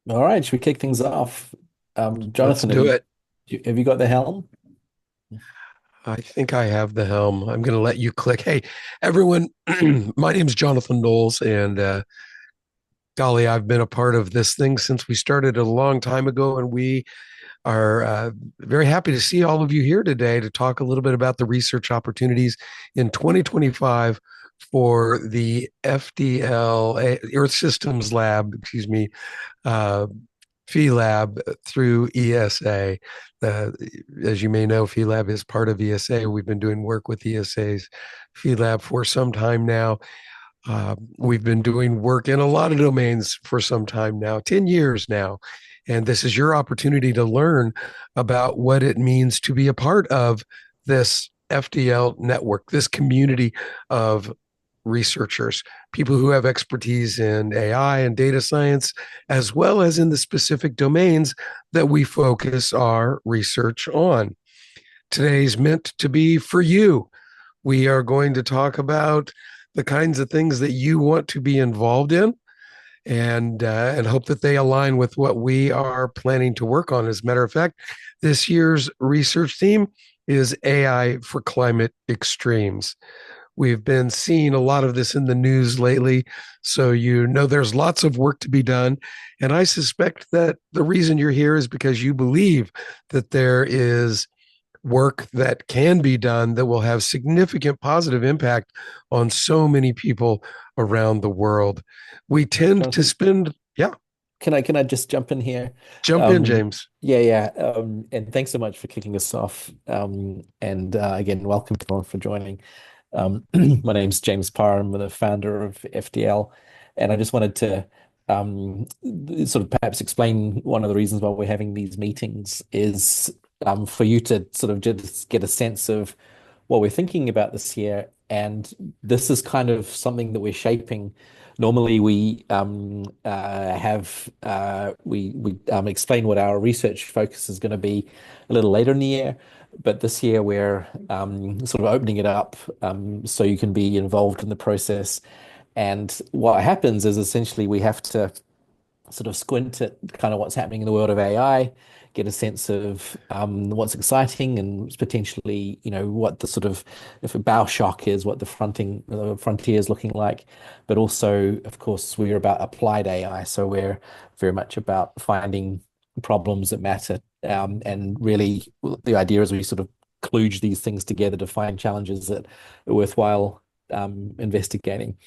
All right, should we kick things off? Let's Jonathan, do it. have you got the helm? I think I have the helm. I'm going to let you click. Hey, everyone, my name's Jonathan Knowles, and golly, I've been a part of this thing since we started a long time ago, and we are very happy to see all of you here today to talk a little bit about the research opportunities in 2025 for the FDL Earth Systems Lab, excuse me, uh, Phi Lab through ESA. Uh, as you may know, Phi Lab is part of ESA. We've been doing work with ESA's Phi Lab for some time now. We've been doing work in a lot of domains for some time now, 10 years now. And this is your opportunity to learn about what it means to be a part of this FDL network, this community of researchers, people who have expertise in AI and data science, as well as in the specific domains that we focus our research on. Today's meant to be for you. We are going to talk about the kinds of things that you want to be involved in and hope that they align with what we are planning to work on. As a matter of fact, this year's research theme is AI for climate extremes. We've been seeing a lot of this in the news lately. So, there's lots of work to be done. And I suspect that the reason you're here is because you believe that there is work that can be done that will have significant positive impact on so many people around the world. We tend to Jonathan, spend, yeah, can I just jump in here? jump in, Um, James. yeah, yeah. And thanks so much for kicking us off. And again, welcome everyone for joining. My name's James Parr. I'm the founder of FDL, and I just wanted to sort of perhaps explain one of the reasons why we're having these meetings is for you to sort of just get a sense of what we're thinking about this year. And this is kind of something that we're shaping. Normally, we have we explain what our research focus is going to be a little later in the year, but this year we're sort of opening it up so you can be involved in the process. And what happens is essentially we have to sort of squint at kind of what's happening in the world of AI, get a sense of what's exciting and potentially, what the sort of, if a bow shock is, what the frontier is looking like. But also, of course, we're about applied AI. So we're very much about finding problems that matter. And really, the idea is we sort of kludge these things together to find challenges that are worthwhile investigating.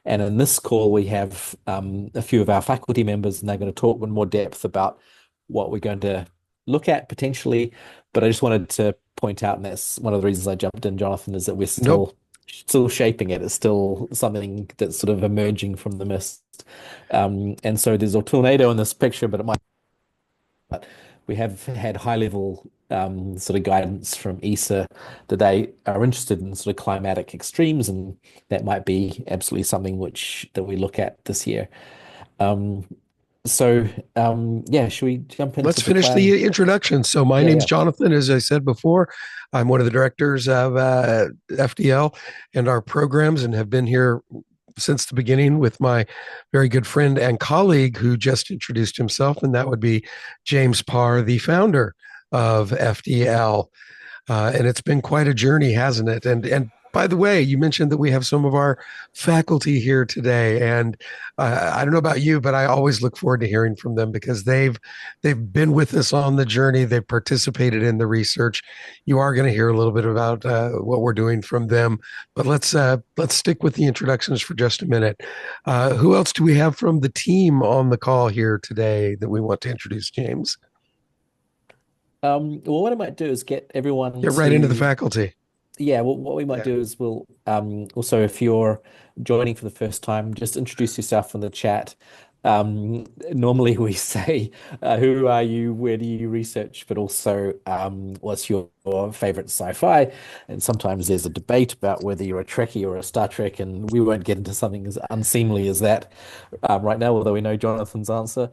And in this call, we have a few of our faculty members, and they're going to talk in more depth about what we're going to look at potentially. But I just wanted to point out, and that's one of the reasons I jumped in, Jonathan, is that we're Nope. still shaping it. It's still something that's sort of emerging from the mist. And so there's a tornado in this picture, but it might. But we have had high level sort of guidance from ESA that they are interested in sort of climatic extremes, and that might be absolutely something that we look at this year. Um, yeah, should we jump Let's into the finish plan? the introduction. So, my Yeah, name's yeah. Jonathan. As I said before, I'm one of the directors of FDL and our programs, and have been here since the beginning with my very good friend and colleague who just introduced himself, and that would be James Parr, the founder of FDL. And it's been quite a journey, hasn't it? And by the way, you mentioned that we have some of our faculty here today, and I don't know about you, but I always look forward to hearing from them because they've been with us on the journey. They've participated in the research. You are going to hear a little bit about what we're doing from them, but let's stick with the introductions for just a minute. Who else do we have from the team on the call here today that we want to introduce, James? Well, what I might do is get everyone Get right into the to faculty. Yeah, well, what we might Yeah. do is we'll also, if you're joining for the first time, just introduce yourself in the chat. Normally we say, who are you, where do you research, but also what's your favorite sci-fi? And sometimes there's a debate about whether you're a Trekkie or a Star Trek, and we won't get into something as unseemly as that right now, although we know Jonathan's answer.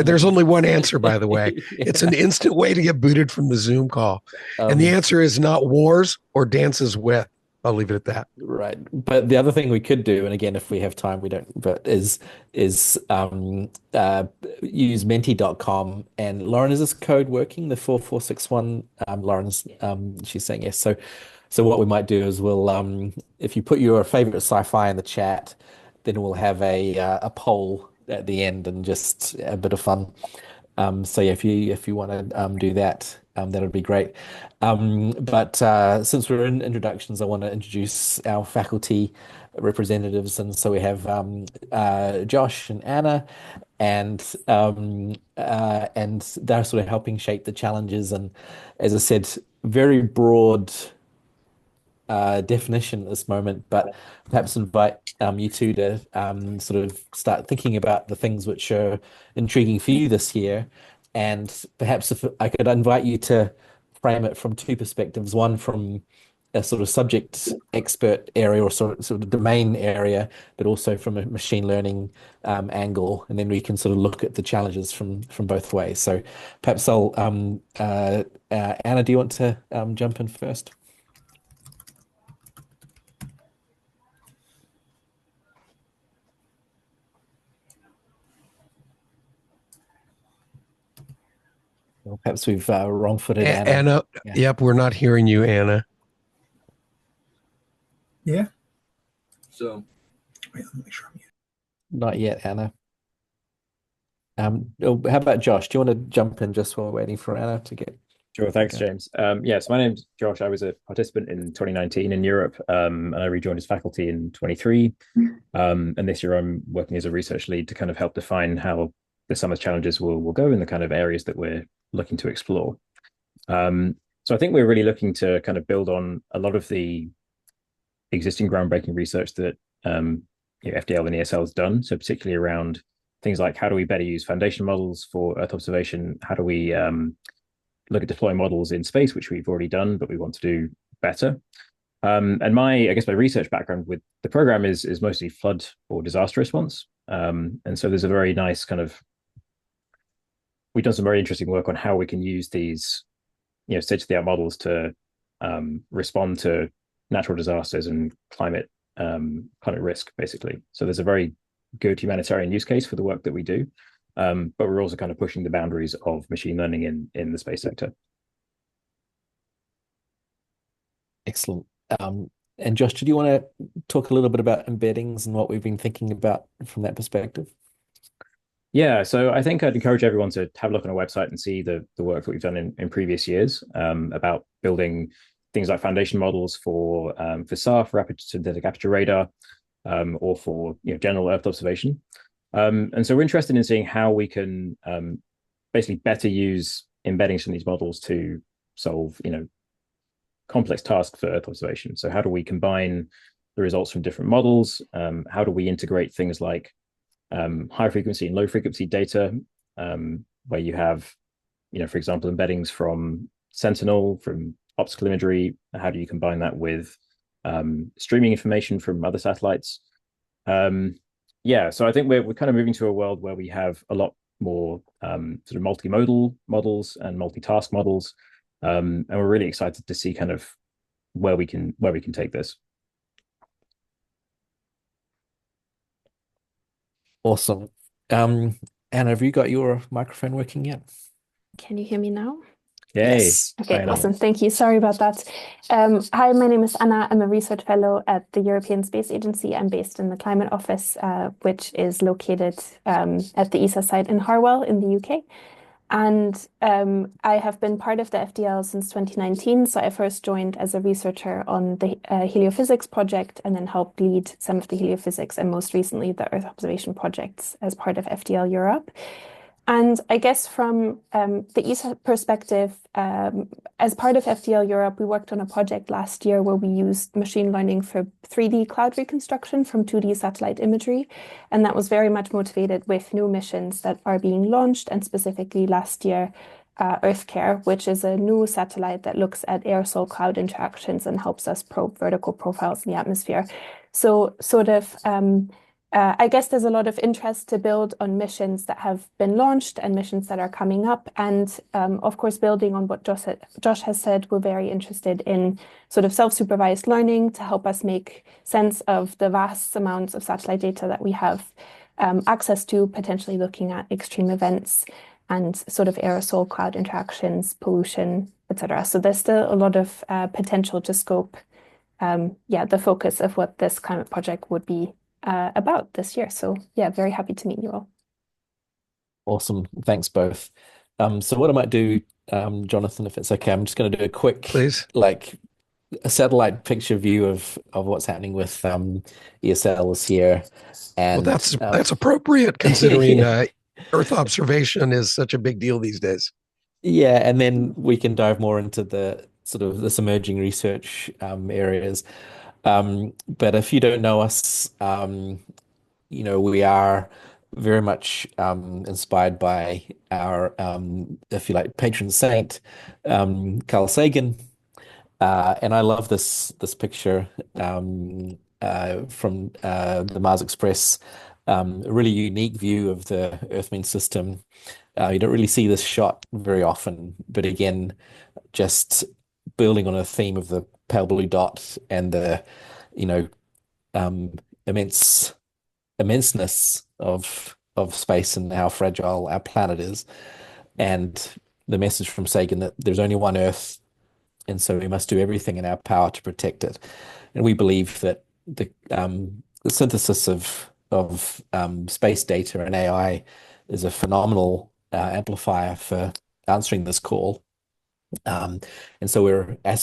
There's Um, only one answer, by the way. It's an yeah. instant way to get booted from the Zoom call. And the Um, answer is not wars or dances with. I'll leave it at that. Right. But the other thing we could do, and again, if we have time, we don't, but is use menti.com. And Lauren, is this code working? The 4461, Lauren's she's saying yes. So what we might do is we'll if you put your favorite sci-fi in the chat, then we'll have a poll at the end and just a bit of fun. So yeah, if you want to do that, that would be great. But since we're in introductions, I want to introduce our faculty representatives, and so we have Josh and Anna, and they're sort of helping shape the challenges, and as I said, very broad definition at this moment, but perhaps invite you two to sort of start thinking about the things which are intriguing for you this year. And perhaps if I could invite you to frame it from two perspectives, one from a sort of subject expert area or sort of domain area, but also from a machine learning angle, and then we can sort of look at the challenges from both ways. So perhaps I'll Anna, do you want to jump in first? Well, perhaps we've wrong-footed Anna. Anna, Yeah, yep, we're not hearing you, Anna. Yeah. So, wait, let me make sure I'm not yet, Anna. How about Josh? Do you want to jump in just while we're waiting for Anna to get Sure, thanks, going? James. Yes, my name's Josh. I was a participant in 2019 in Europe, and I rejoined as faculty in 23. And this year I'm working as a research lead to kind of help define how the summer's challenges will go in the kind of areas that we're looking to explore. So I think we're really looking to kind of build on a lot of the existing groundbreaking research that FDL and ESL has done. So particularly around things like how do we better use foundation models for Earth observation? How do we look at deploying models in space, which we've already done, but we want to do better. And I guess my research background with the program is mostly flood or disaster response. And so there's a very nice kind of, we've done some very interesting work on how we can use these, state-of-the-art models to respond to natural disasters and climate risk, basically. So there's a very good humanitarian use case for the work that we do. But we're also kind of pushing the boundaries of machine learning in the space sector. Excellent. And Josh, did you want to talk a little bit about embeddings and what we've been thinking about from that perspective? Yeah, so I think I'd encourage everyone to have a look on our website and see the work that we've done in previous years about building things like foundation models for SAR, for rapid synthetic aperture radar, or for general Earth observation. And so we're interested in seeing how we can basically better use embeddings from these models to solve complex tasks for Earth observation. So how do we combine the results from different models? How do we integrate things like high frequency and low frequency data, where you have, for example, embeddings from Sentinel, from optical imagery? How do you combine that with streaming information from other satellites? Yeah, so I think we're kind of moving to a world where we have a lot more sort of multimodal models and multitask models, and we're really excited to see kind of where we can take this. Awesome. Anna, have you got your microphone working yet? Can you hear me now? Yay. Yes. Okay, awesome. Thank you. Sorry about that. Hi, my name is Anna. I'm a research fellow at the European Space Agency. I'm based in the Climate Office, which is located at the ESA site in Harwell in the UK. And I have been part of the FDL since 2019. So I first joined as a researcher on the heliophysics project and then helped lead some of the heliophysics and most recently the Earth observation projects as part of FDL Europe. And I guess from the ESA perspective, as part of FDL Europe, we worked on a project last year where we used machine learning for 3D cloud reconstruction from 2D satellite imagery. And that was very much motivated with new missions that are being launched, and specifically last year, EarthCare, which is a new satellite that looks at aerosol cloud interactions and helps us probe vertical profiles in the atmosphere. So sort of I guess there's a lot of interest to build on missions that have been launched and missions that are coming up. And of course, building on what Josh has said, we're very interested in sort of self-supervised learning to help us make sense of the vast amounts of satellite data that we have access to, potentially looking at extreme events and sort of aerosol cloud interactions, pollution, etc. So there's still a lot of potential to scope, the focus of what this climate project would be about this year. So yeah, very happy to meet you all. Awesome. Thanks both. So what I might do, Jonathan, if it's okay, I'm just going to do a quick, Please. like a satellite picture view of what's happening with ESLs here. And Well, that's appropriate considering Earth observation is such a big deal these days. yeah, and then we can dive more into the sort of this emerging research areas. But if you don't know us, we are very much inspired by our, if you like, patron saint, Carl Sagan. And I love this picture from the Mars Express, a really unique view of the Earth-Moon system. You don't really see this shot very often, but again, just building on a theme of the pale blue dot and the, you know, um, immenseness of space and how fragile our planet is, and the message from Sagan that there's only one Earth, and so we must do everything in our power to protect it. And we believe that the synthesis of space data and AI is a phenomenal amplifier for answering this call. And so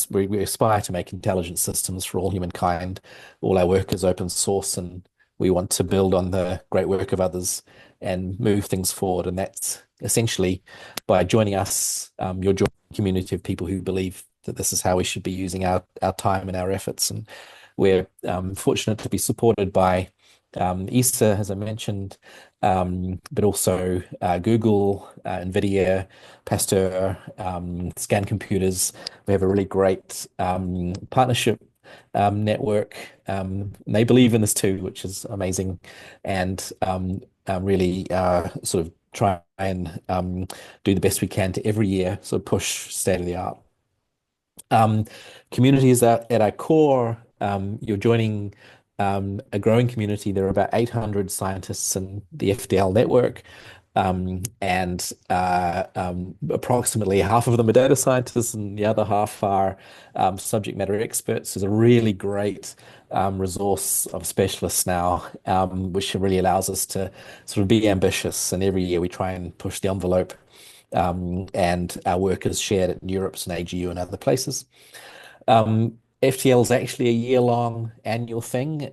we aspire to make intelligent systems for all humankind. All our work is open source, and we want to build on the great work of others and move things forward. And that's essentially by joining us, you're joining a community of people who believe that this is how we should be using our time and our efforts. And we're fortunate to be supported by ESA, as I mentioned, but also Google, NVIDIA, Pasteur, Scan Computers. We have a really great partnership network. They believe in this too, which is amazing, and really sort of try and do the best we can to every year sort of push state of the art. Community is at our core. You're joining a growing community. There are about 800 scientists in the FDL network, and approximately half of them are data scientists, and the other half are subject matter experts. There's a really great resource of specialists now, which really allows us to sort of be ambitious. And every year we try and push the envelope. And our work is shared at Europe's and AGU and other places. FTL is actually a year-long annual thing.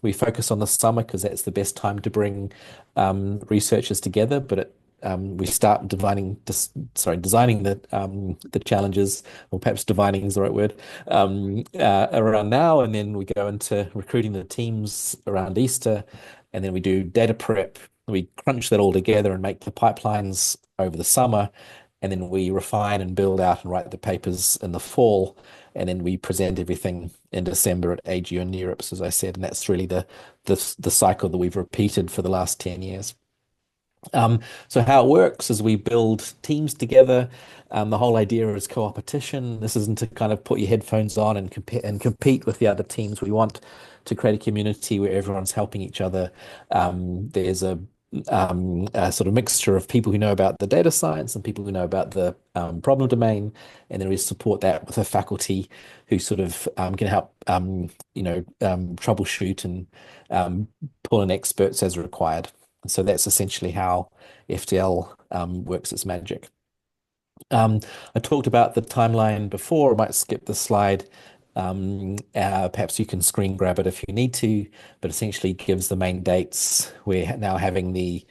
We focus on the summer because that's the best time to bring researchers together. But we start designing the challenges, or perhaps divining is the right word, around now, and then we go into recruiting the teams around Easter, and then we do data prep. We crunch that all together and make the pipelines over the summer, and then we refine and build out and write the papers in the fall, and then we present everything in December at AGU in Europe, as I said, and that's really the cycle that we've repeated for the last 10 years. So how it works is we build teams together. The whole idea is co-opetition. This isn't to kind of put your headphones on and compete with the other teams. We want to create a community where everyone's helping each other. There's a sort of mixture of people who know about the data science and people who know about the problem domain, and then we support that with a faculty who sort of can help troubleshoot and pull in experts as required. So that's essentially how FTL works its magic. I talked about the timeline before. I might skip the slide. Perhaps you can screen grab it if you need to, but essentially gives the main dates. We're now having the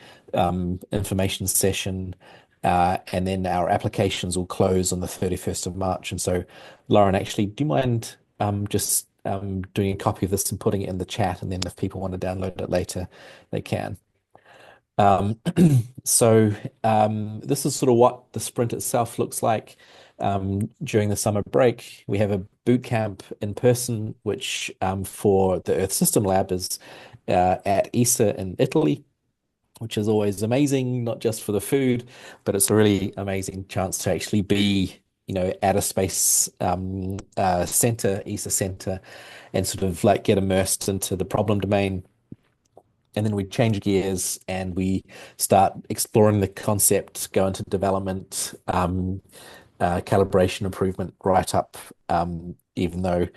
information session, and then our applications will close on the 31st of March. And so, Lauren, actually, do you mind just doing a copy of this and putting it in the chat? And then if people want to download it later, they can. So this is sort of what the sprint itself looks like. during the summer break, we have a boot camp in person, which for the Earth System Lab is at ESA in Italy, which is always amazing, not just for the food, but it's a really amazing chance to actually be, at a space center, ESA center, and sort of like get immersed into the problem domain. And then we change gears and we start exploring the concept, go into development, calibration improvement right up, even though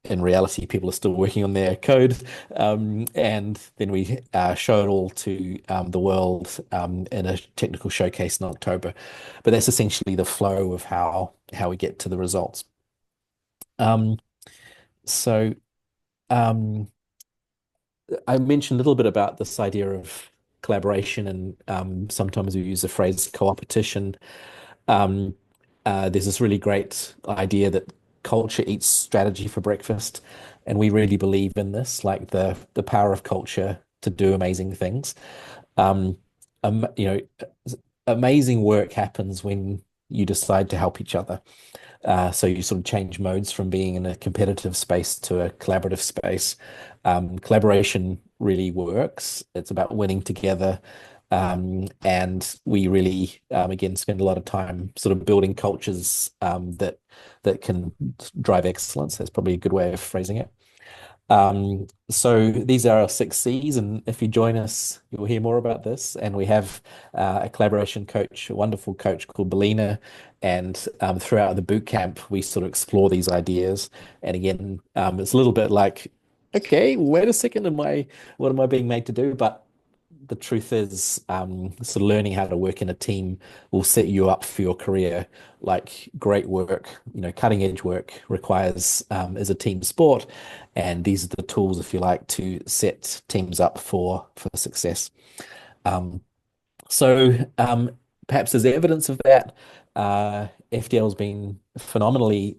in reality people are still working on their code. And then we show it all to the world in a technical showcase in October. But that's essentially the flow of how we get to the results. So I mentioned a little bit about this idea of collaboration, and sometimes we use the phrase co-opetition. Um, there's this really great idea that culture eats strategy for breakfast, and we really believe in this, like the power of culture to do amazing things. Um, um, you know, Amazing work happens when you decide to help each other. So you sort of change modes from being in a competitive space to a collaborative space. Collaboration really works. It's about winning together. And we really, again, spend a lot of time sort of building cultures that can drive excellence. That's probably a good way of phrasing it. So these are our 6 Cs, and if you join us, you'll hear more about this. And we have a collaboration coach, a wonderful coach called Belina, and throughout the boot camp, we sort of explore these ideas. And again, it's a little bit like, okay, wait a second, what am I being made to do? But the truth is, sort of learning how to work in a team will set you up for your career. Like great work, cutting edge work requires is a team sport, and these are the tools, if you like, to set teams up for success. Um, so perhaps as evidence of that, FDL's been phenomenally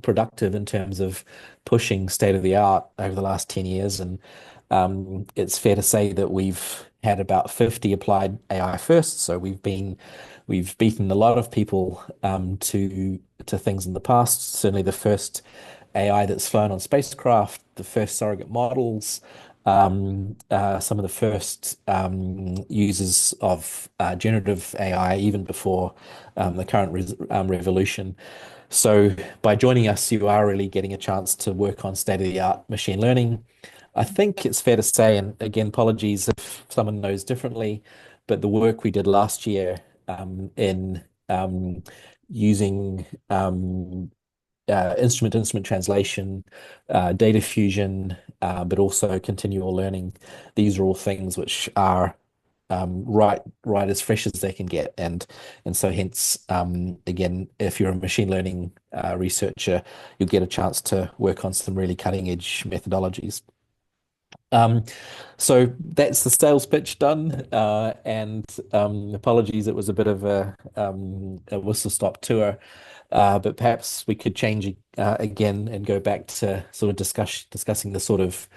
productive in terms of pushing state of the art over the last 10 years. And it's fair to say that we've had about 50 applied AI firsts. So we've beaten a lot of people to things in the past. Certainly the first AI that's flown on spacecraft, the first surrogate models, some of the first users of generative AI, even before the current revolution. So by joining us, you are really getting a chance to work on state-of-the-art machine learning. I think it's fair to say, and again, apologies if someone knows differently, but the work we did last year in using instrument-to-instrument translation, data fusion, but also continual learning. These are all things which are right as fresh as they can get, and so hence again, if you're a machine learning researcher, you'll get a chance to work on some really cutting edge methodologies. So that's the sales pitch done, and apologies, it was a bit of a whistle-stop tour, but perhaps we could change again and go back to sort of discussing the sort of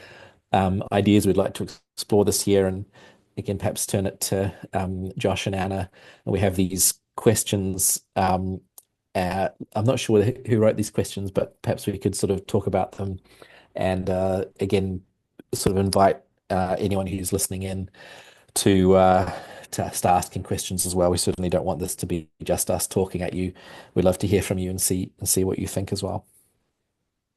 ideas we'd like to explore this year, and again, perhaps turn it to Josh and Anna. And we have these questions. I'm not sure who wrote these questions, but perhaps we could sort of talk about them, and again, sort of invite anyone who's listening in to start asking questions as well. We certainly don't want this to be just us talking at you. We'd love to hear from you and see what you think as well.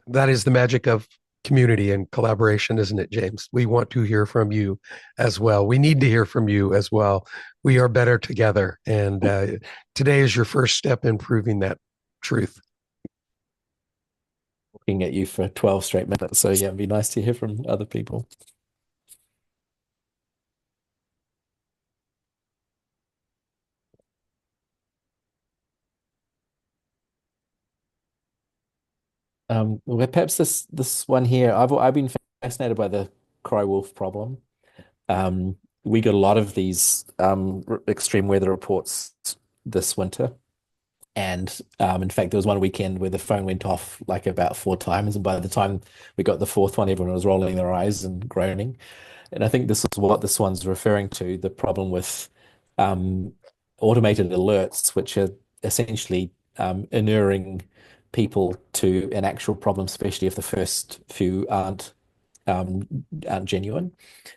That is the magic of community and collaboration, isn't it, James? We want to hear from you as well. We need to hear from you as well. We are better together. And today is your first step in proving that truth. Looking at you for 12 straight minutes. So yeah, it'd be nice to hear from other people. Well, perhaps this one here, I've been fascinated by the cry wolf problem. We got a lot of these extreme weather reports this winter. And in fact, there was one weekend where the phone went off like about 4 times. And by the time we got the fourth one, everyone was rolling their eyes and groaning. And I think this is what this one's referring to, the problem with automated alerts, which are essentially inuring people to an actual problem, especially if the first few aren't genuine.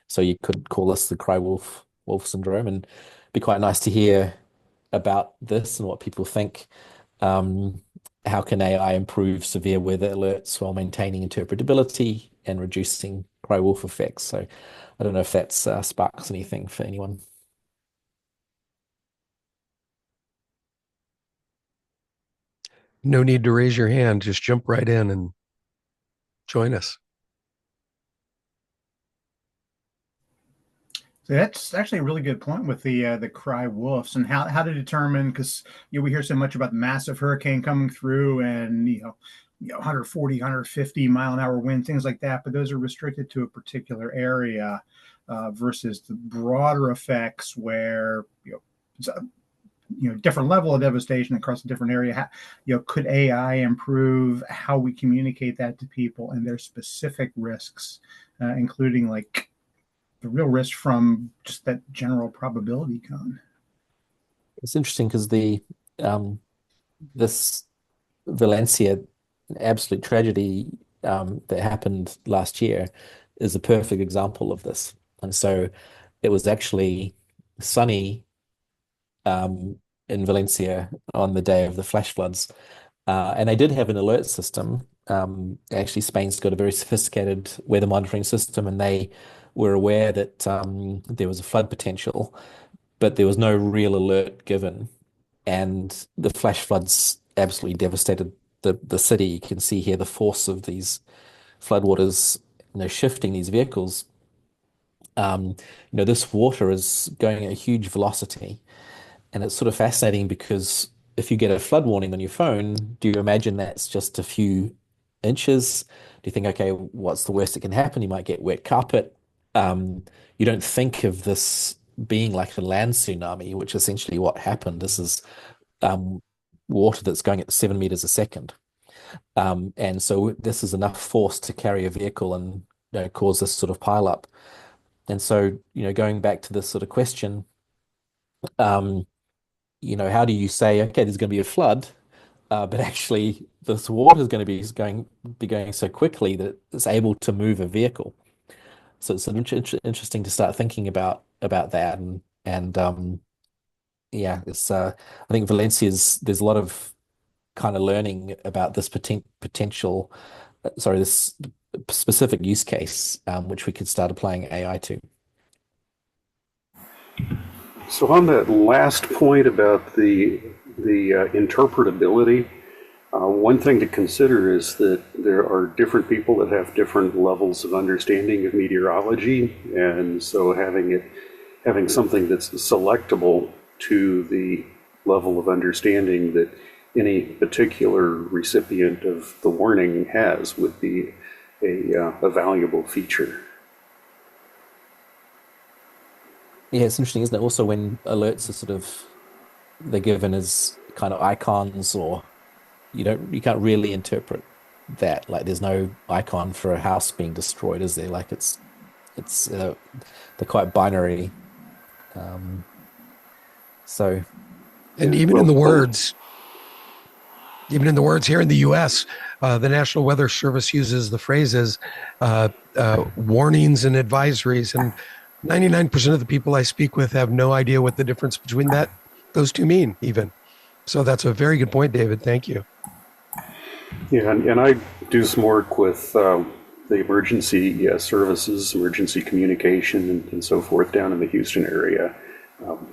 So you could call this the cry wolf syndrome, and it'd be quite nice to hear about this and what people think. How can AI improve severe weather alerts while maintaining interpretability and reducing cry wolf effects? So I don't know if that sparks anything for anyone. No need to raise your hand. Just jump right in and join us. So that's actually a really good point with the cry wolves and how to determine, because we hear so much about the massive hurricane coming through and 140, 150 mile an hour wind, things like that, but those are restricted to a particular area versus the broader effects where it's different level of devastation across a different area. Could AI improve how we communicate that to people and their specific risks, including like the real risk from just that general probability cone? It's interesting because this Valencia absolute tragedy that happened last year is a perfect example of this. And so it was actually sunny in Valencia on the day of the flash floods. And they did have an alert system. Actually, Spain's got a very sophisticated weather monitoring system, and they were aware that there was a flood potential, but there was no real alert given. And the flash floods absolutely devastated the city. You can see here the force of these floodwaters, shifting these vehicles. This water is going at a huge velocity. And it's sort of fascinating because if you get a flood warning on your phone, do you imagine that's just a few inches? Do you think, okay, what's the worst that can happen? You might get wet carpet. You don't think of this being like a land tsunami, which is essentially what happened. This is water that's going at 7 meters a second. And so this is enough force to carry a vehicle and cause this sort of pile up. And so, going back to this sort of question, how do you say, okay, there's going to be a flood, but actually this water is going to be going so quickly that it's able to move a vehicle. So it's interesting to start thinking about that, and yeah, it's I think there's a lot of kind of learning about this potential, this specific use case, which we could start applying AI to. So on that last point about the interpretability, one thing to consider is that there are different people that have different levels of understanding of meteorology, and so having something that's selectable to the level of understanding that any particular recipient of the warning has would be a valuable feature. Yeah, it's interesting, isn't it? Also, when alerts are they're given as kind of icons, or you can't really interpret that. Like, there's no icon for a house being destroyed, is there? Like, they're quite binary. So, and even in the words here in the U.S., the National Weather Service uses the phrases warnings and advisories, and 99% of the people I speak with have no idea what the difference between those two mean even. So that's a very good point, David. Thank you. Yeah, and I do some work with the emergency services, emergency communication, and so forth down in the Houston area.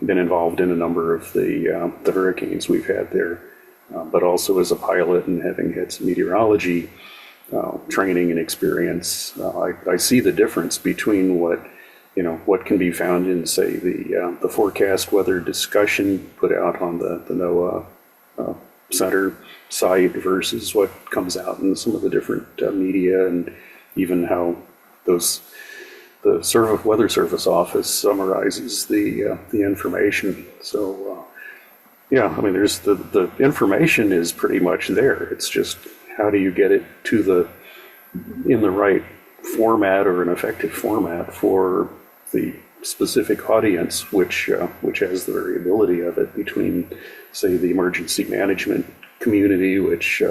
Been involved in a number of the hurricanes we've had there, but also as a pilot and having had some meteorology training and experience. I see the difference between what can be found in, say, the forecast weather discussion put out on the NOAA Center site versus what comes out in some of the different media, and even how the Weather Service Office summarizes the information. So yeah, I mean, there's the information is pretty much there. It's just how do you get it in the right format or an effective format for the specific audience, which has the variability of it between, say, the emergency management community, which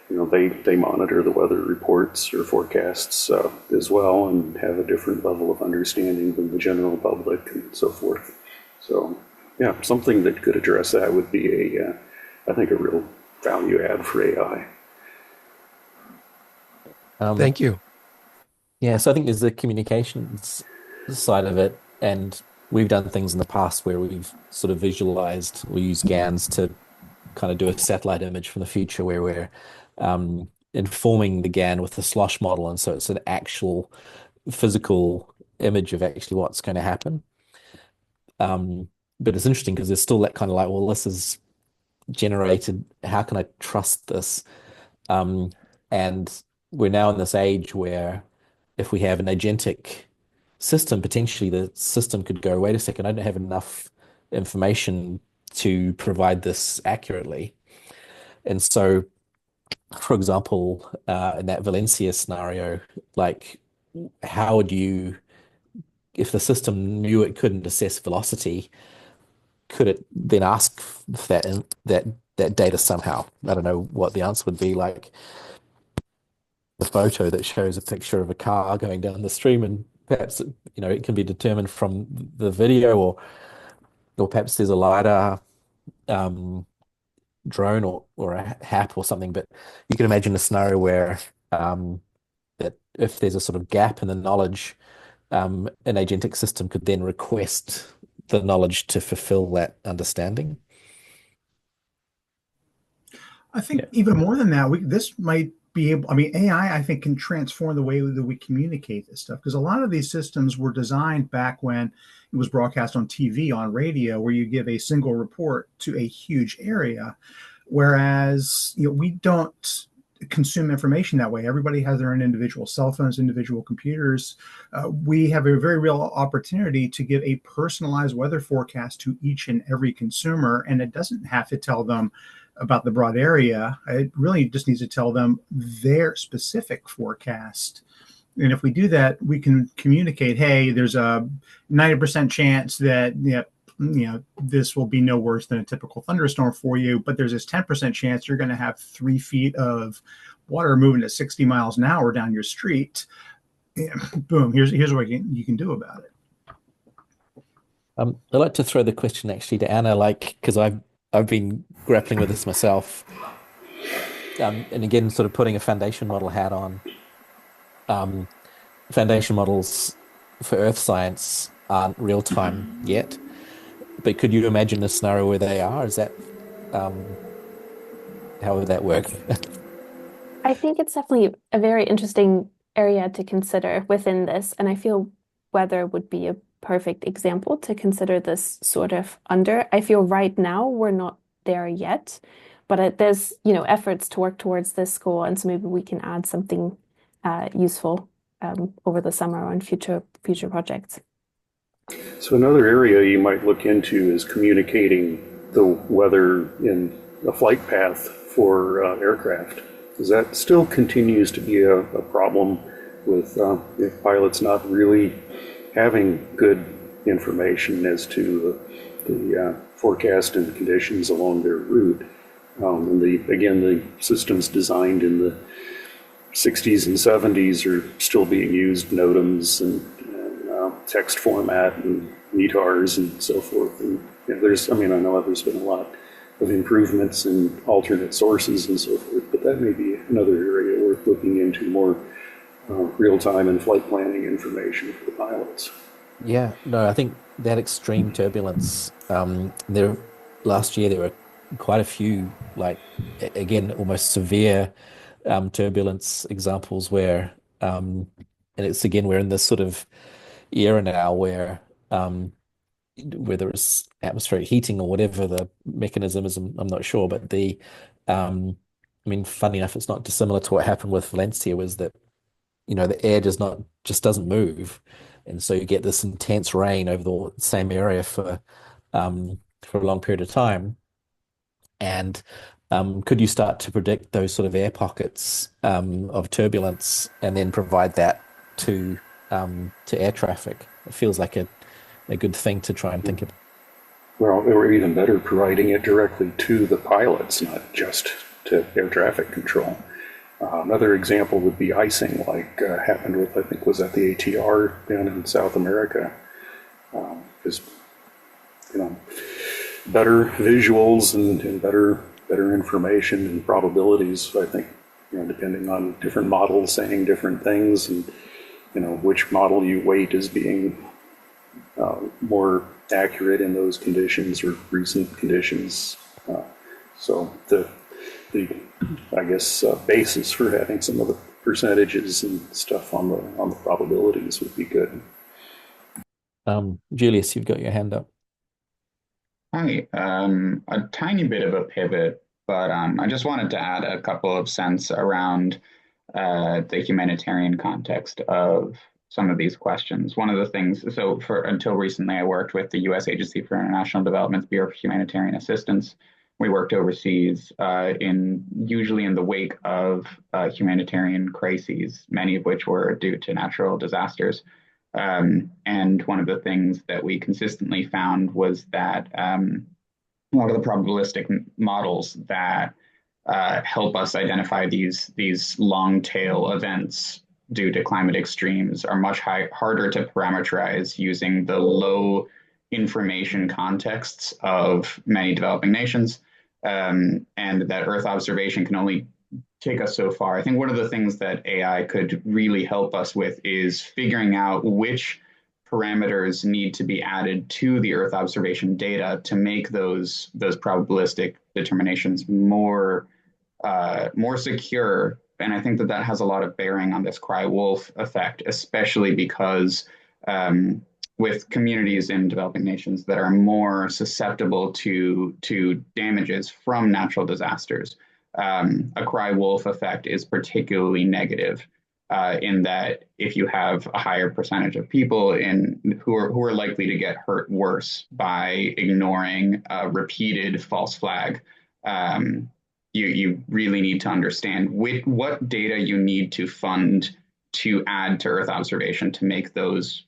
they monitor the weather reports or forecasts as well, and have a different level of understanding than the general public and so forth. So, yeah, something that could address that would be I think, a real value add for AI. Thank you. Yeah, so I think there's the communications side of it, and we've done things in the past where we've sort of visualized, we use GANs to kind of do a satellite image from the future where we're informing the GAN with the slosh model, and so it's an actual physical image of actually what's going to happen. But it's interesting because there's still that kind of like, well, this is generated. How can I trust this? And we're now in this age where if we have an agentic system, potentially the system could go, wait a second, I don't have enough information to provide this accurately. And so, for example, in that Valencia scenario, like how would you, if the system knew it couldn't assess velocity, could it then ask for that data somehow? I don't know what the answer would be, like the photo that shows a picture of a car going down the stream, and perhaps it can be determined from the video, or perhaps there's a LiDAR drone or a HAP or something. But you can imagine a scenario where that if there's a sort of gap in the knowledge, an agentic system could then request the knowledge to fulfill that understanding. I think even more than that, this might be able, I mean, AI, I think, can transform the way that we communicate this stuff, because a lot of these systems were designed back when it was broadcast on TV, on radio, where you give a single report to a huge area, whereas we don't consume information that way. Everybody has their own individual cell phones, individual computers. We have a very real opportunity to give a personalized weather forecast to each and every consumer, and it doesn't have to tell them about the broad area. It really just needs to tell them their specific forecast. And if we do that, we can communicate, hey, there's a 90% chance that this will be no worse than a typical thunderstorm for you, but there's this 10% chance you're going to have 3 feet of water moving at 60 miles an hour down your street. Boom, here's what you can do about it. I'd like to throw the question actually to Anna, because I've been grappling with this myself. And again, sort of putting a foundation model hat on. Foundation models for earth science aren't real time yet, but could you imagine a scenario where they are? Is that, how would that work? I think it's definitely a very interesting area to consider within this, and I feel weather would be a perfect example to consider this sort of under. I feel right now we're not there yet, but there's efforts to work towards this goal, and so maybe we can add something useful over the summer on future projects. So another area you might look into is communicating the weather in a flight path for aircraft, because that still continues to be a problem with pilots not really having good information as to the forecast and conditions along their route. And the systems designed in the 60s and 70s are still being used, NOTAMs and text format and METARs and so forth. And I know there's been a lot of improvements in alternate sources and so forth, but that may be another area worth looking into, more real-time and flight planning information for the pilots. Yeah, no, I think that extreme turbulence, last year there were quite a few, again, almost severe turbulence examples where, and it's again, we're in this sort of era now where whether it's atmospheric heating or whatever the mechanism is, I'm not sure, but funny enough, it's not dissimilar to what happened with Valencia, was that the air just doesn't move, and so you get this intense rain over the same area for a long period of time. And could you start to predict those sort of air pockets of turbulence and then provide that to air traffic? It feels like a good thing to try and think about. Well, or even better, providing it directly to the pilots, not just to air traffic control. Another example would be icing, like happened with, I think, was at the ATR down in South America. Because, better visuals and better information and probabilities, I think, depending on different models saying different things, and, which model you weight as being more accurate in those conditions or recent conditions. So the I guess basis for having some of the percentages and stuff on the probabilities would be good. Julius, you've got your hand up. Hi, a tiny bit of a pivot, but I just wanted to add a couple of cents around the humanitarian context of some of these questions. One of the things, so until recently, I worked with the U.S. Agency for International Development's Bureau for Humanitarian Assistance. We worked overseas usually in the wake of humanitarian crises, many of which were due to natural disasters. And one of the things that we consistently found was that a lot of the probabilistic models that help us identify these long tail events due to climate extremes are much harder to parameterize using the low information contexts of many developing nations, and that Earth observation can only take us so far. I think one of the things that AI could really help us with is figuring out which parameters need to be added to the Earth observation data to make those probabilistic determinations more secure. And I think that has a lot of bearing on this cry-wolf effect, especially because with communities in developing nations that are more susceptible to damages from natural disasters, a cry-wolf effect is particularly negative in that if you have a higher percentage of people who are likely to get hurt worse by ignoring a repeated false flag, you really need to understand what data you need to fund to add to Earth observation to make those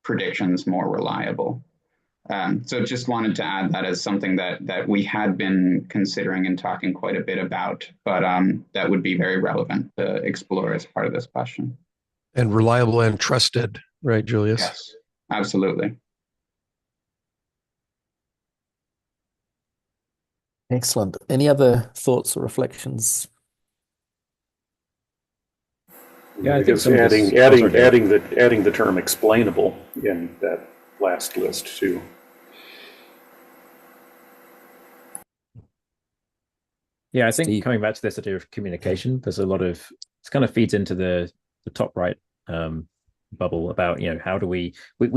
predictions more reliable. So just wanted to add that as something that we had been considering and talking quite a bit about, but that would be very relevant to explore as part of this question. And reliable and trusted, right, Julius? Yes, absolutely. Excellent. Any other thoughts or reflections? Yeah, I think adding the term explainable in that last list too. Yeah, I think coming back to this idea of communication, there's a lot of, it kind of feeds into the top right bubble about, how do we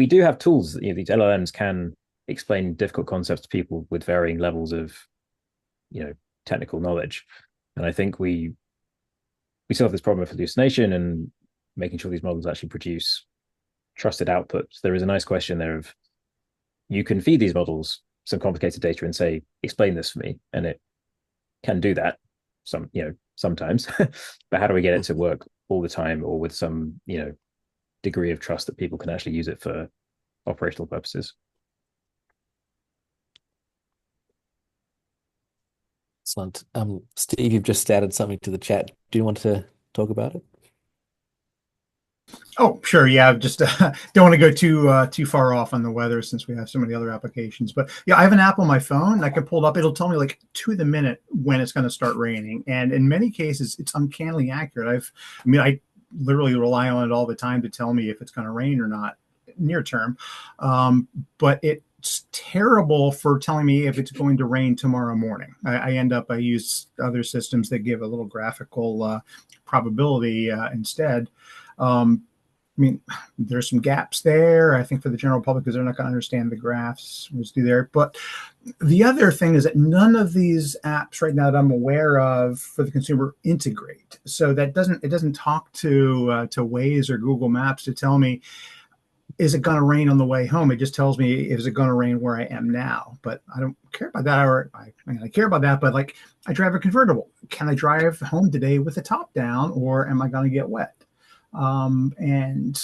do have tools, these LLMs can explain difficult concepts to people with varying levels of, technical knowledge. And I think we still have this problem of hallucination and making sure these models actually produce trusted outputs. There is a nice question there of, you can feed these models some complicated data and say, explain this for me. And it can do that sometimes, but how do we get it to work all the time or with some, degree of trust that people can actually use it for operational purposes? Excellent. Steve, you've just added something to the chat. Do you want to talk about it? Oh, sure. Yeah, just don't want to go too far off on the weather since we have so many other applications. But yeah, I have an app on my phone. I can pull it up. It'll tell me like to the minute when it's going to start raining, and in many cases, it's uncannily accurate. I literally rely on it all the time to tell me if it's going to rain or not near term. But it's terrible for telling me if it's going to rain tomorrow morning. I use other systems that give a little graphical probability instead. There's some gaps there, I think, for the general public because they're not going to understand the graphs was do there. But the other thing is that none of these apps right now that I'm aware of for the consumer integrate. So that it doesn't talk to Waze or Google Maps to tell me, is it going to rain on the way home? It just tells me, is it going to rain where I am now? But I don't care about that. I care about that, but like I drive a convertible. Can I drive home today with the top down or am I going to get wet? And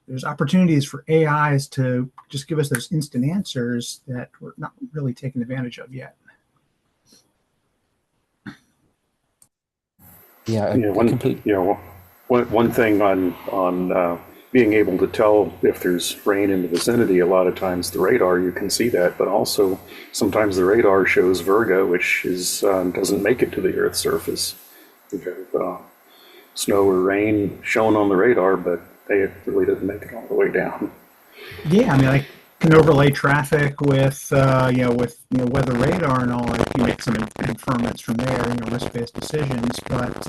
there's opportunities for AIs to just give us those instant answers that we're not really taking advantage of yet. Yeah, one thing on being able to tell if there's rain in the vicinity, a lot of times the radar, you can see that, but also sometimes the radar shows virga, which is doesn't make it to the Earth's surface. We have snow or rain shown on the radar, but it really doesn't make it all the way down. Yeah, I mean, I can overlay traffic with weather radar and all. Like, you make some inferments from there, risk-based decisions. But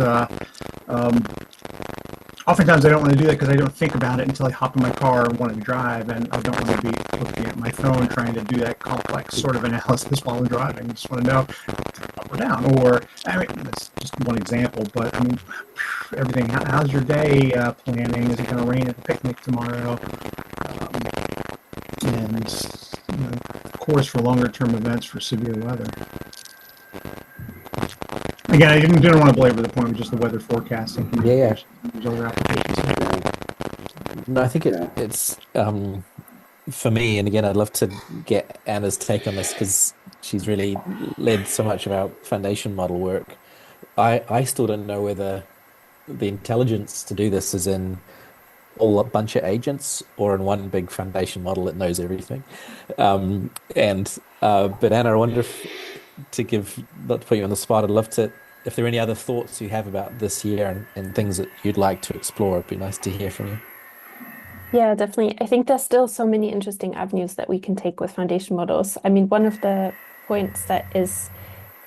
oftentimes I don't want to do that because I don't think about it until I hop in my car and want to drive, and I don't want to be looking at my phone trying to do that complex sort of analysis while I'm driving. I just want to know up or down. Or, I mean, that's just one example, but I mean, everything. How's your day planning? Is it going to rain at the picnic tomorrow? And of course, for longer-term events for severe weather. Again, I didn't want to belabor the point with just the weather forecasting. Yeah. There's other applications. No, I think it's for me, and again, I'd love to get Anna's take on this because she's really led so much of our foundation model work. I still don't know whether the intelligence to do this is in a bunch of agents or in one big foundation model that knows everything. But Anna, I wonder if, not to put you on the spot, I'd love to, if there are any other thoughts you have about this year and things that you'd like to explore, it'd be nice to hear from you. Yeah, definitely. I think there's still so many interesting avenues that we can take with foundation models. I mean, one of the points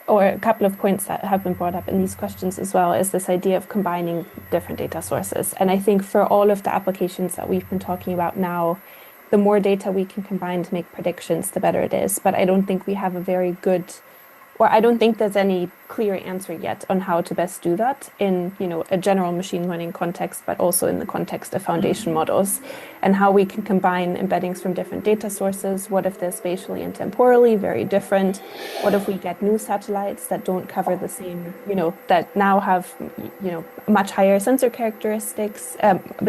or a couple of points that have been brought up in these questions as well, is this idea of combining different data sources. And I think for all of the applications that we've been talking about now, the more data we can combine to make predictions, the better it is. But I don't think we have I don't think there's any clear answer yet on how to best do that in, a general machine learning context, but also in the context of foundation models, and how we can combine embeddings from different data sources. What if they're spatially and temporally very different? What if we get new satellites that don't cover the same, that now have, much higher sensor characteristics,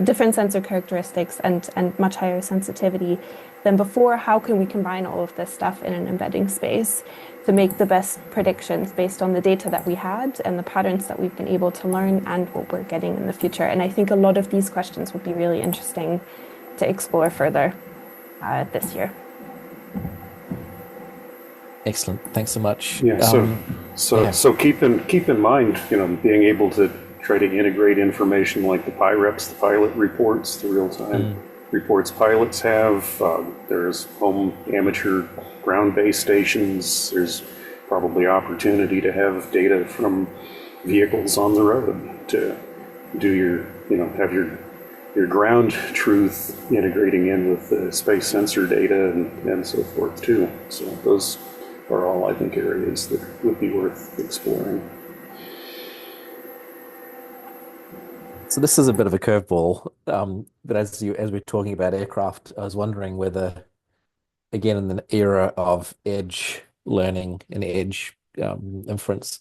different sensor characteristics and much higher sensitivity than before? How can we combine all of this stuff in an embedding space to make the best predictions based on the data that we had and the patterns that we've been able to learn and what we're getting in the future? And I think a lot of these questions would be really interesting to explore further this year. Excellent. Thanks so much. Yeah. So keep in mind, being able to try to integrate information like the PIREPs, the pilot reports, the real-time reports pilots have. There's home amateur ground-based stations. There's probably opportunity to have data from vehicles on the road to do have your ground truth integrating in with the space sensor data and so forth too. So those are all, I think, areas that would be worth exploring. So this is a bit of a curveball, but as we're talking about aircraft, I was wondering whether, again, in the era of edge learning and edge inference,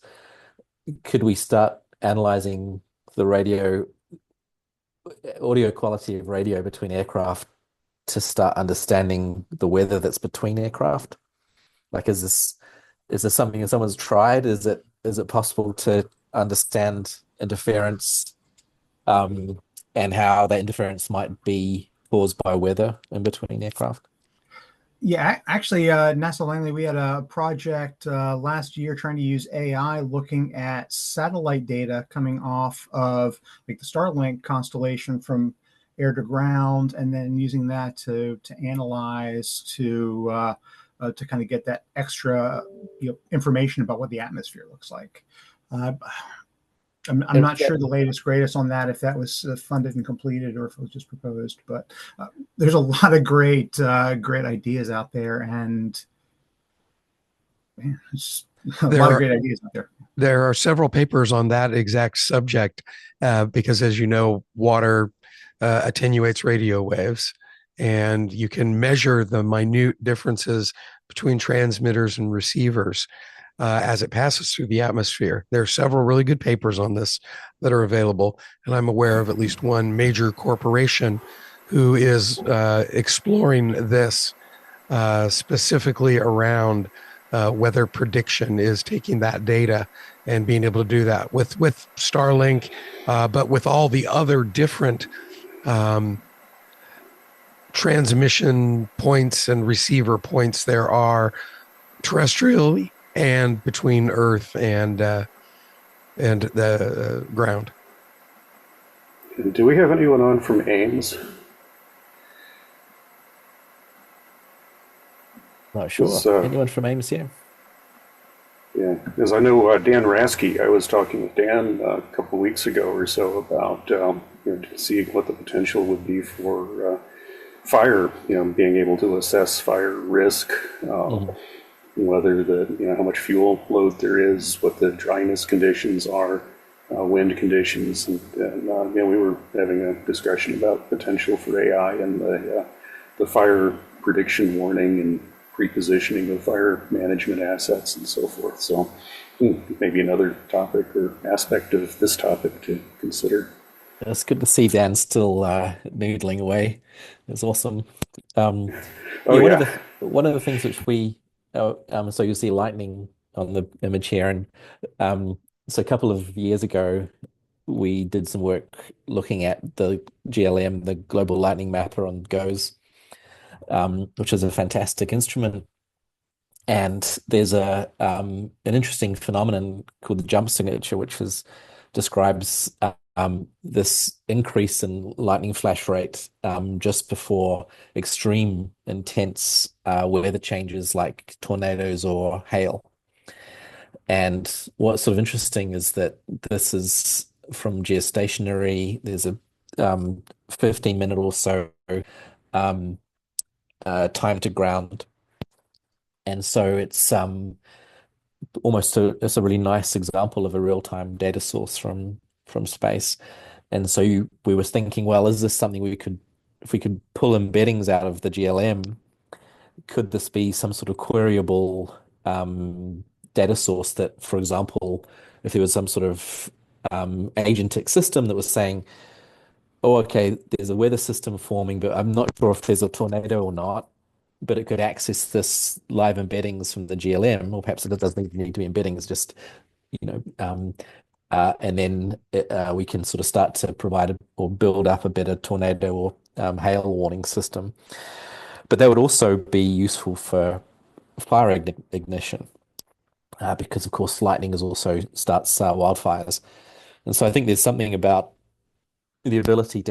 could we start analyzing the audio quality of radio between aircraft to start understanding the weather that's between aircraft? Like, is this something that someone's tried? Is it possible to understand interference and how that interference might be caused by weather in between aircraft? Yeah, actually, NASA Langley, we had a project last year trying to use AI looking at satellite data coming off of like the Starlink constellation from air to ground, and then using that to analyze to kind of get that extra information about what the atmosphere looks like. I'm not sure the latest greatest on that, if that was funded and completed or if it was just proposed, but there's a lot of great ideas out there, and man, there's a lot of great ideas out there. There are several papers on that exact subject because, as you know, water attenuates radio waves, and you can measure the minute differences between transmitters and receivers as it passes through the atmosphere. There are several really good papers on this that are available, and I'm aware of at least one major corporation who is exploring this specifically around weather prediction, is taking that data and being able to do that with Starlink, but with all the other different transmission points and receiver points there are terrestrially and between Earth and the ground. Do we have anyone on from Ames? Not sure. Anyone from Ames here? Yeah, because I know Dan Rasky, I was talking with Dan a couple of weeks ago or so about to see what the potential would be for fire, being able to assess fire risk, whether how much fuel load there is, what the dryness conditions are, wind conditions, and we were having a discussion about potential for AI and the fire prediction warning and pre-positioning of fire management assets and so forth. So maybe another topic or aspect of this topic to consider. It's good to see Dan still noodling away. It's awesome. One of the things which we so you see lightning on the image here, and so a couple of years ago we did some work looking at the GLM, the Global Lightning Mapper on GOES, which is a fantastic instrument. And there's an interesting phenomenon called the jump signature, which describes this increase in lightning flash rate just before extreme intense weather changes like tornadoes or hail. And what's sort of interesting is that this is from geostationary. There's a 15-minute or so time to ground. And so it's it's a really nice example of a real-time data source from space. And so we were thinking, well, is this something if we could pull embeddings out of the GLM, could this be some sort of queryable data source that, for example, if there was some sort of agentic system that was saying, oh, okay, there's a weather system forming, but I'm not sure if there's a tornado or not, but it could access this live embeddings from the GLM, or perhaps it doesn't even need to be embeddings, just, and then we can sort of start to provide or build up a better tornado or hail warning system. But that would also be useful for fire ignition, because of course lightning also starts wildfires. And so I think there's something about the ability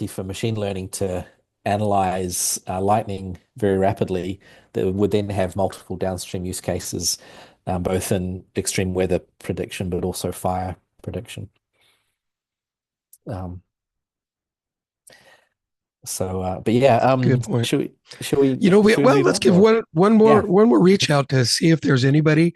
for machine learning to analyze lightning very rapidly that would then have multiple downstream use cases, both in extreme weather prediction but also fire prediction. But yeah, good point. Should we? Let's give one more reach out to see if there's anybody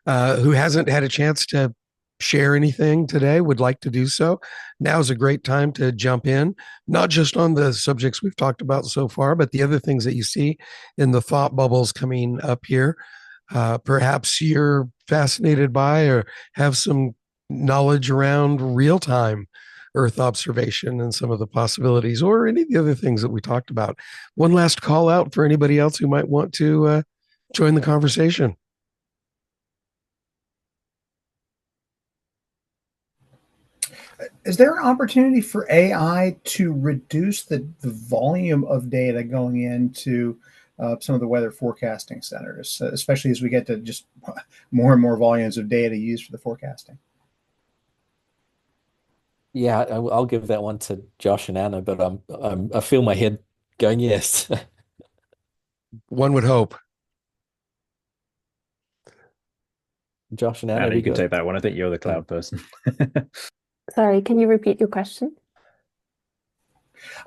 who hasn't had a chance to share anything today, would like to do so. Now's a great time to jump in, not just on the subjects we've talked about so far, but the other things that you see in the thought bubbles coming up here. Perhaps you're fascinated by or have some knowledge around real-time Earth observation and some of the possibilities, or any of the other things that we talked about. One last call out for anybody else who might want to join the conversation. Is there an opportunity for AI to reduce the volume of data going into some of the weather forecasting centers, especially as we get to just more and more volumes of data used for the forecasting? Yeah, I'll give that one to Josh and Anna, but I feel my head going yes. One would hope. Josh and Anna, Anna, you can take that one. I think you're the cloud person. Sorry, can you repeat your question?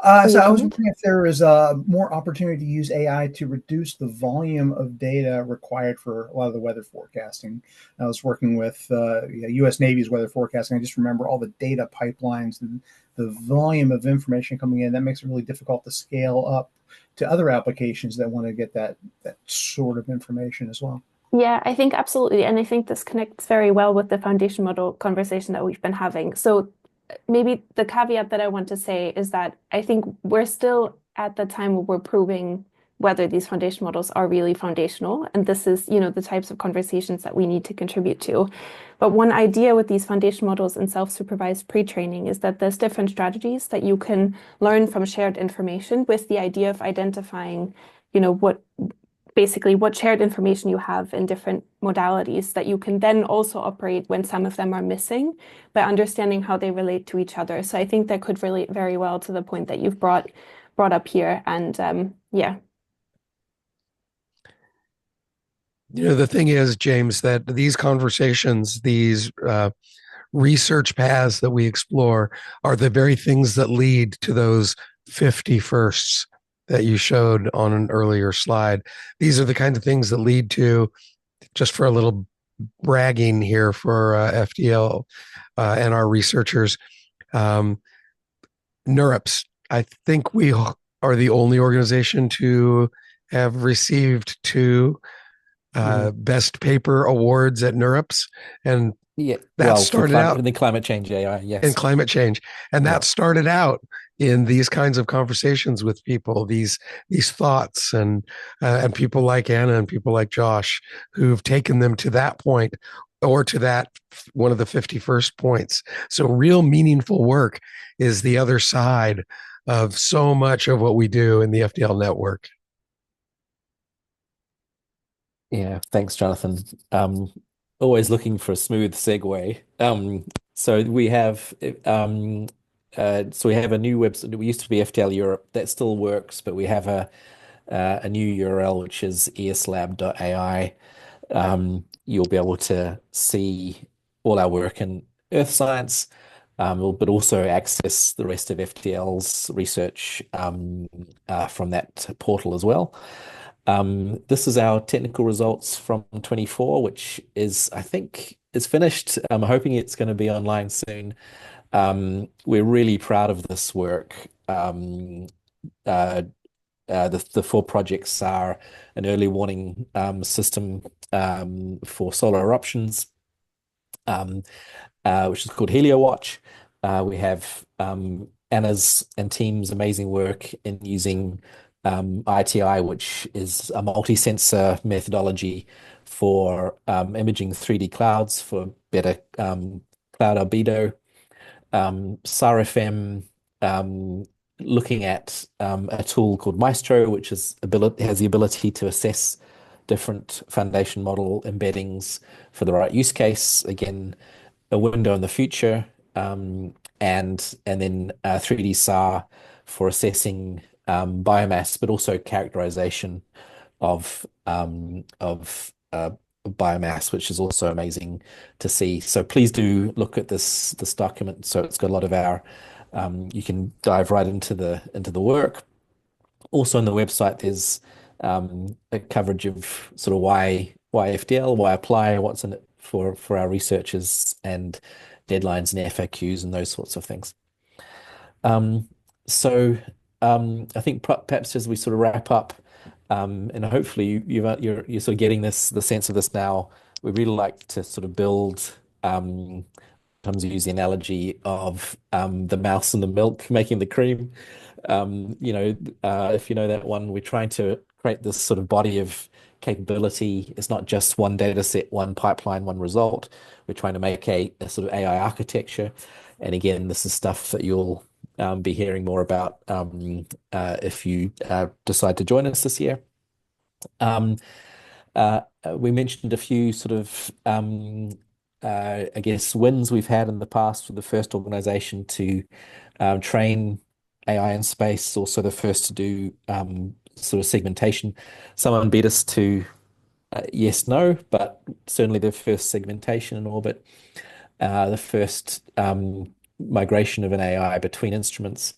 So I was wondering if there is more opportunity to use AI to reduce the volume of data required for a lot of the weather forecasting. I was working with U.S. Navy's weather forecasting. I just remember all the data pipelines and the volume of information coming in. That makes it really difficult to scale up to other applications that want to get that sort of information as well. Yeah, I think absolutely. And I think this connects very well with the foundation model conversation that we've been having. So maybe the caveat that I want to say is that I think we're still at the time where we're proving whether these foundation models are really foundational. And this is, the types of conversations that we need to contribute to. But one idea with these foundation models and self-supervised pre-training is that there's different strategies that you can learn from shared information, with the idea of identifying, what shared information you have in different modalities that you can then also operate when some of them are missing, by understanding how they relate to each other. So I think that could relate very well to the point that you've brought up here. And yeah. The thing is, James, that these conversations, these research paths that we explore, are the very things that lead to those 50 firsts that you showed on an earlier slide. These are the kinds of things that lead to, just for a little bragging here for FDL and our researchers, NeurIPS. I think we are the only organization to have received 2 best paper awards at NeurIPS, and that started out in the climate change AI, yes, in climate change, and that started out in these kinds of conversations with people, these thoughts, and people like Anna and people like Josh, who've taken them to that point, or to that one of the 51st points. So real meaningful work is the other side of so much of what we do in the FDL network. Yeah, thanks, Jonathan. Always looking for a smooth segue. So we have a new website. We used to be FTL Europe. That still works, but we have a new URL, which is eslab.ai. You'll be able to see all our work in earth science, but also access the rest of FTL's research from that portal as well. This is our technical results from 24, which I think is finished. I'm hoping it's going to be online soon. We're really proud of this work. The 4 projects are an early warning system for solar eruptions, which is called HelioWatch. We have Anna's and team's amazing work in using ITI, which is a multi-sensor methodology for imaging 3D clouds for better cloud albedo. SAR-FM, looking at a tool called Maestro, which has the ability to assess different foundation model embeddings for the right use case. Again, a window in the future, and then 3D SAR for assessing biomass, but also characterization of biomass, which is also amazing to see. So please do look at this document. So it's got a lot of our you can dive right into the work. Also on the website, there's a coverage of sort of why FDL, why apply, what's in it for our researchers, and deadlines and FAQs and those sorts of things. So I think perhaps as we sort of wrap up, and hopefully you're sort of getting the sense of this now. We really like to sort of build. Sometimes use the analogy of the mouse and the milk making the cream. If you know that one, we're trying to create this sort of body of capability. It's not just one data set, one pipeline, one result. We're trying to make a sort of AI architecture. And again, this is stuff that you'll be hearing more about if you decide to join us this year. We mentioned a few sort of I guess wins we've had in the past. For the first organization to train AI in space, also the first to do sort of segmentation. Someone beat us to yes, no, but certainly the first segmentation in orbit, the first migration of an AI between instruments.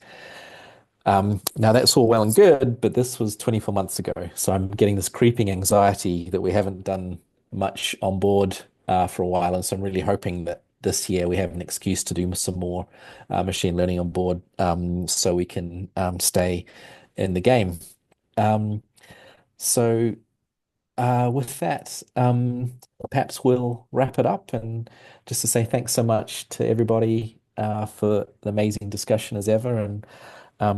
Now that's all well and good, but this was 24 months ago. So I'm getting this creeping anxiety that we haven't done much on board for a while. And so I'm really hoping that this year we have an excuse to do some more machine learning on board so we can stay in the game. So with that, perhaps we'll wrap it up, and just to say thanks so much to everybody for the amazing discussion as ever, and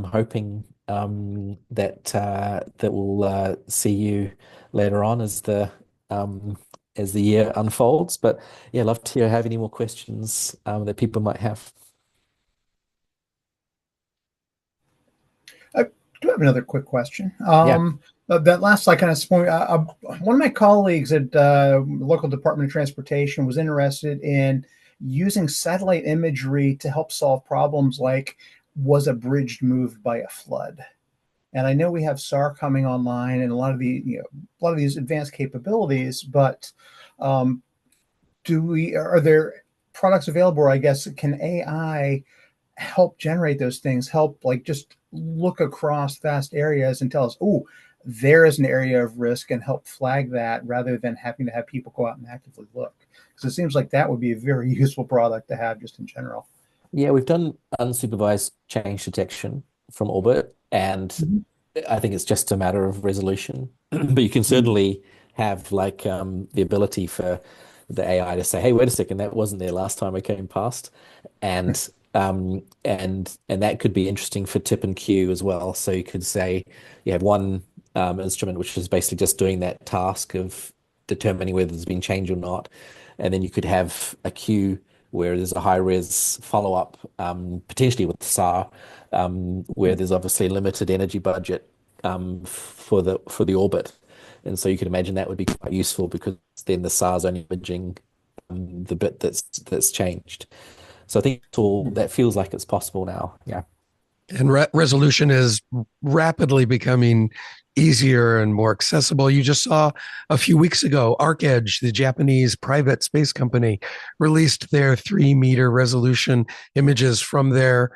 hoping that we'll see you later on as the year unfolds. But yeah, love to hear have any more questions that people might have. I do have another quick question. Yeah. That last slide kind of point. One of my colleagues at local Department of Transportation was interested in using satellite imagery to help solve problems like, was a bridge moved by a flood? And I know we have SAR coming online and a lot of these advanced capabilities, but are there products available, or I guess can AI help generate those things, help like just look across vast areas and tell us, oh, there is an area of risk, and help flag that rather than having to have people go out and actively look? Because it seems like that would be a very useful product to have just in general. Yeah, we've done unsupervised change detection from orbit, and I think it's just a matter of resolution. But you can certainly have like the ability for the AI to say, "Hey, wait a second, that wasn't there last time I came past," and and that could be interesting for tip and cue as well. So you could say you have one instrument which is basically just doing that task of determining whether there's been change or not, and then you could have a queue where there's a high res follow up, potentially with SAR, where there's obviously limited energy budget for the orbit, and so you can imagine that would be quite useful because then the SAR is only imaging the bit that's changed. So I think it's all that feels like it's possible now. Yeah. And resolution is rapidly becoming easier and more accessible. You just saw a few weeks ago, ArcEdge, the Japanese private space company, released their 3-meter resolution images from their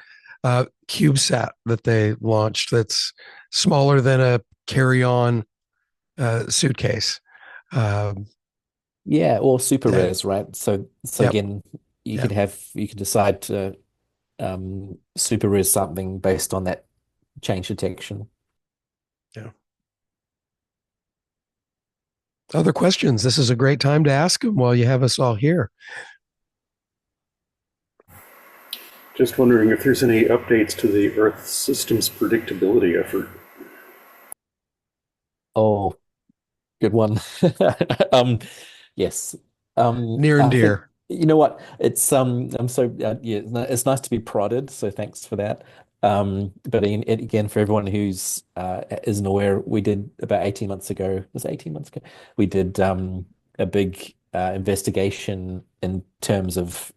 CubeSat that they launched. That's smaller than a carry-on suitcase. Yeah, or super res, right? So Yep. again, you Yep. could decide to super res something based on that change detection. Yeah. Other questions? This is a great time to ask them while you have us all here. Just wondering if there's any updates to the Earth systems predictability effort. Oh, good one. Yes. Near and I think dear. you know what? I'm so yeah, it's nice to be prodded, so thanks for that. But again, for everyone who's isn't aware, we did about 18 months ago, was it 18 months ago? We did a big investigation in terms of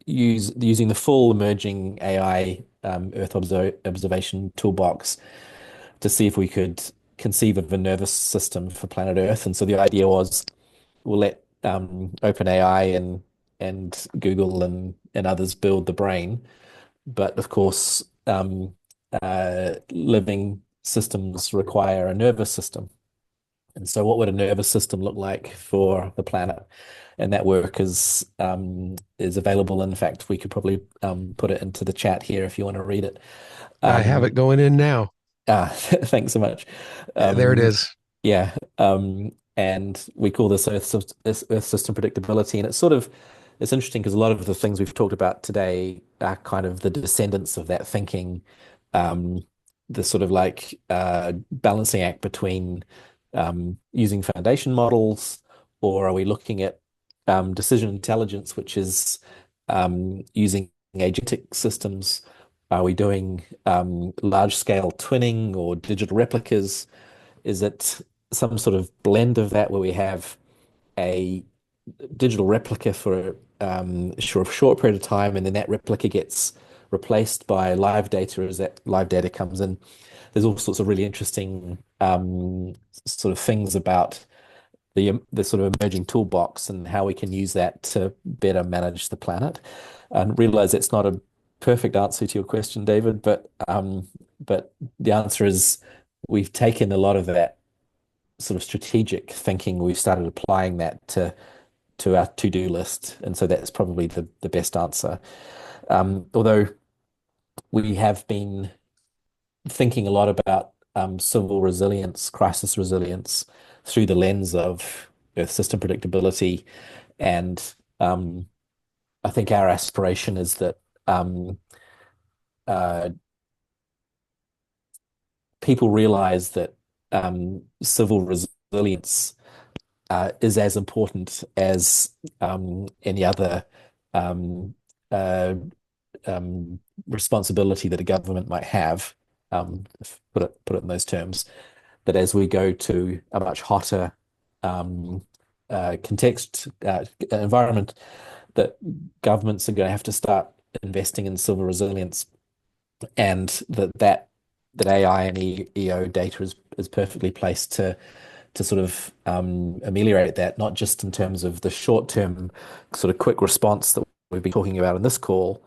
using the full emerging AI Earth observation toolbox to see if we could conceive of a nervous system for planet Earth. And so the idea was we'll let OpenAI and Google and others build the brain, but of course, living systems require a nervous system. And so, what would a nervous system look like for the planet? And that work is available. In fact, we could probably put it into the chat here if you want to read it. I have it going in now. Thanks so much. There it is. Yeah. And we call this Earth system predictability. And it's interesting because a lot of the things we've talked about today are kind of the descendants of that thinking, the sort of like balancing act between using foundation models, or are we looking at decision intelligence, which is using agentic systems? Are we doing large scale twinning or digital replicas? Is it some sort of blend of that where we have a digital replica for a short period of time, and then that replica gets replaced by live data as that live data comes in? There's all sorts of really interesting sort of things about the sort of emerging toolbox and how we can use that to better manage the planet. And realize it's not a perfect answer to your question, David, but the answer is we've taken a lot of that sort of strategic thinking, we've started applying that to our to-do list, and so that's probably the best answer. Although we have been thinking a lot about civil resilience, crisis resilience through the lens of Earth system predictability, and I think our aspiration is that um, uh, people realize that civil resilience is as important as any other um, uh, responsibility that a government might have, put it in those terms. That as we go to a much hotter environment, that governments are going to have to start investing in civil resilience, and that AI and EO data is perfectly placed to sort of ameliorate that, not just in terms of the short term sort of quick response that we've been talking about in this call,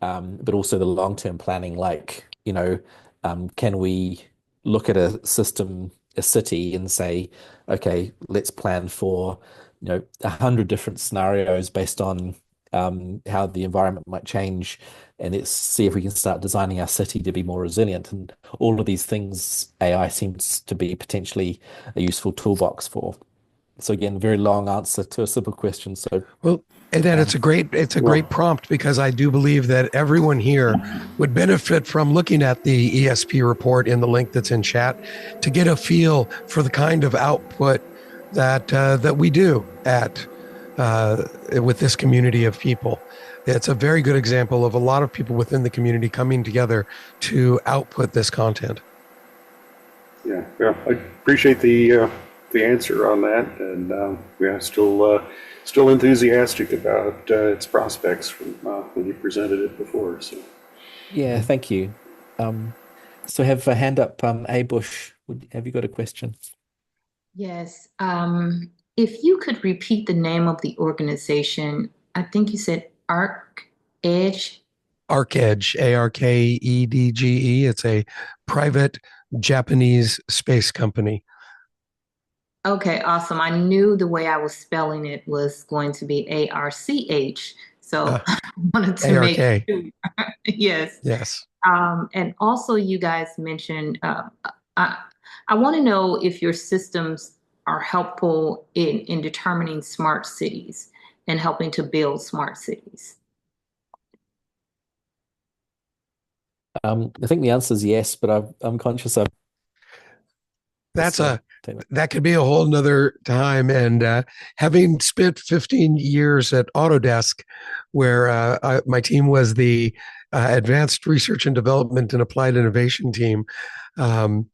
but also the long term planning. Like, can we look at a system, a city, and say, okay, let's plan for 100 different scenarios based on how the environment might change, and let's see if we can start designing our city to be more resilient. And all of these things, AI seems to be potentially a useful toolbox for. So again, very long answer to a simple question. So Well, and then it's a great prompt, because I do believe that everyone here would benefit from looking at the ESP report in the link that's in chat to get a feel for the kind of output that we do with this community of people. It's a very good example of a lot of people within the community coming together to output this content. Yeah, I appreciate the answer on that, and still enthusiastic about its prospects from when you presented it before. So yeah, thank you. So have a hand up, A Bush. Have you got a question? Yes. If you could repeat the name of the organization, I think you said ArcEdge. ArcEdge, ARKEDGE. It's a private Japanese space company. Okay, awesome. I knew the way I was spelling it was going to be ARCH. So I wanted to ARK. make sure. Yes. Yes. And also you guys mentioned, I want to know if your systems are helpful in determining smart cities and helping to build smart cities. I think the answer is yes, but I'm conscious of that could be a whole nother time. And having spent 15 years at Autodesk, where my team was the advanced research and development and applied innovation team, and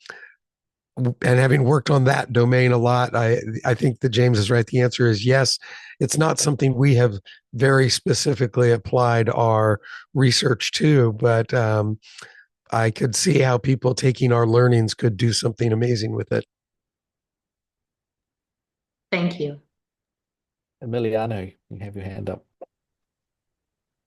having worked on that domain a lot, I think that James is right. The answer is yes. It's not something we have very specifically applied our research to, but I could see how people taking our learnings could do something amazing with it. Thank you. Emiliano, you have your hand up.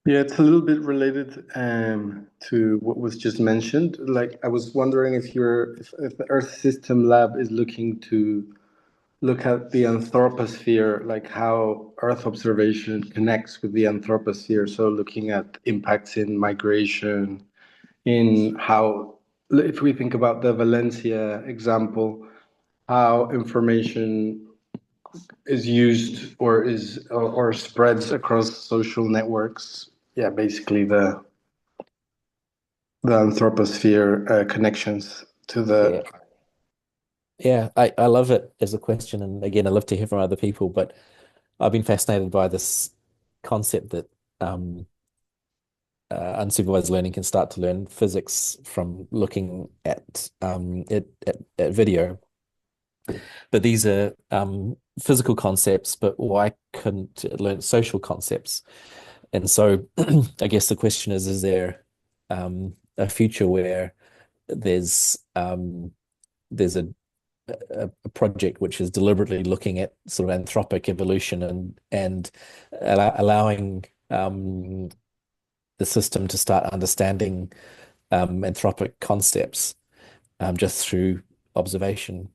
Yeah, it's a little bit related to what was just mentioned. Like, I was wondering if the Earth System Lab is looking to look at the anthroposphere, like how Earth observation connects with the anthroposphere. So looking at impacts in migration, in how, if we think about the Valencia example, how information is used or spreads across social networks. Yeah, basically the anthroposphere connections to the. Yeah, I love it as a question, and again, I love to hear from other people. But I've been fascinated by this concept that unsupervised learning can start to learn physics from looking at video. But these are physical concepts, but why couldn't it learn social concepts? And so I guess the question is there a future where there's a project which is deliberately looking at sort of anthropic evolution and allowing the system to start understanding anthropic concepts just through observation.